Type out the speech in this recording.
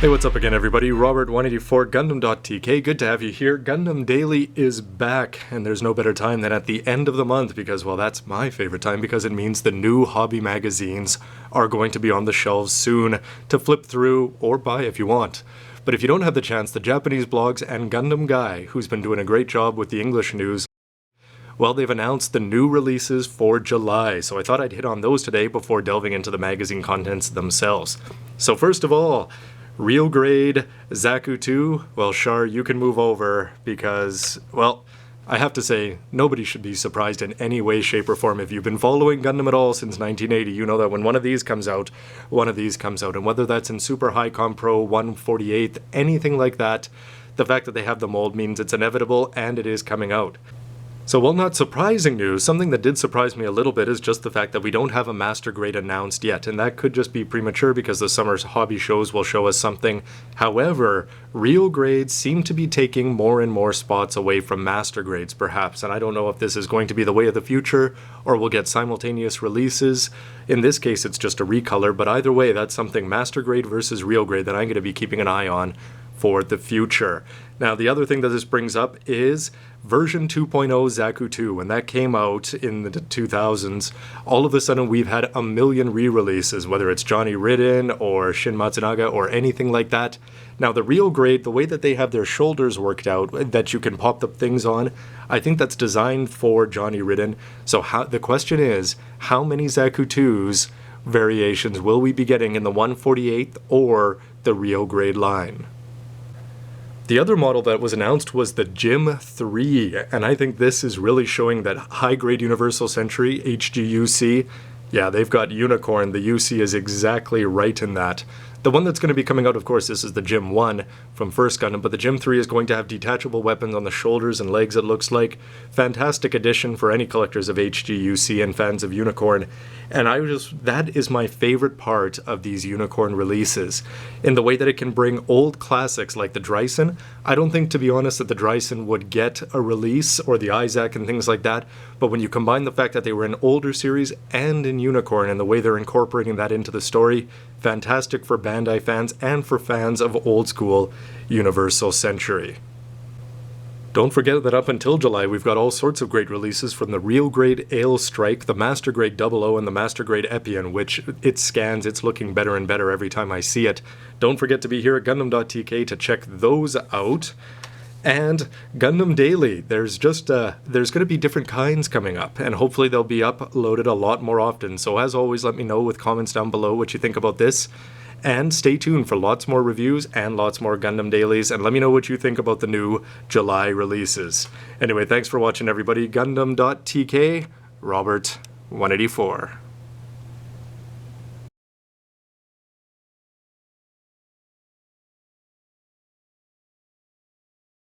Hey, what's up again, everybody? Robert184, gundam.tk. Good to have you here. Gundam Daily is back, and there's no better time than at the end of the month because, well, that's my favorite time because it means the new hobby magazines are going to be on the shelves soon to flip through or buy if you want. But if you don't have the chance, the Japanese blogs and Gundam Guy, who's been doing a great job with the English news, well, they've announced the new releases for July, so I thought I'd hit on those today before delving into the magazine contents themselves. So first of all, Real Grade Zaku 2, well, Char, you can move over because, well, I have to say, nobody should be surprised in any way, shape, or form. If you've been following Gundam at all since 1980, you know that when one of these comes out, one of these comes out. And whether that's in Super High Com Pro, 148th, anything like that, the fact that they have the mold means it's inevitable and it is coming out. So while not surprising news, something that did surprise me a little bit is just the fact that we don't have a Master Grade announced yet, and that could just be premature because the summer's hobby shows will show us something. However, Real Grades seem to be taking more and more spots away from Master Grades, perhaps, and I don't know if this is going to be the way of the future, or we'll get simultaneous releases. In this case, it's just a recolor, but either way, that's something Master Grade versus Real Grade that I'm going to be keeping an eye on for the future. Now, the other thing that this brings up is version 2.0 Zaku 2. When that came out in the 2000s, all of a sudden we've had a million re-releases, whether it's Johnny Ridden or Shin Matsunaga or anything like that. Now, the Real Grade, the way that they have their shoulders worked out, that you can pop the things on, I think that's designed for Johnny Ridden. So the question is, how many Zaku 2's variations will we be getting in the 148th or the Real Grade line? The other model that was announced was the Gym 3, and I think this is really showing that high-grade Universal Century, HGUC, yeah, they've got Unicorn. The UC is exactly right in that. The one that's going to be coming out, of course, this is the Gym 1 from First Gundam, but the Gym 3 is going to have detachable weapons on the shoulders and legs, it looks like. Fantastic addition for any collectors of HGUC and fans of Unicorn. And that is my favorite part of these Unicorn releases. In the way that it can bring old classics like the Dryson. I don't think, to be honest, that the Dryson would get a release, or the Isaac and things like that. But when you combine the fact that they were in older series and in Unicorn and the way they're incorporating that into the story, fantastic for Bandai fans and for fans of old school Universal Century. Don't forget that up until July, we've got all sorts of great releases from the Real Grade Ale Strike, the Master Grade 00, and the Master Grade Epion, which it scans, it's looking better and better every time I see it. Don't forget to be here at gundam.tk to check those out. And Gundam Daily, there's going to be different kinds coming up, and hopefully they'll be uploaded a lot more often. So as always, let me know with comments down below what you think about this. And stay tuned for lots more reviews and lots more Gundam Dailies, and let me know what you think about the new July releases. Anyway, thanks for watching, everybody. Gundam.tk, Robert184.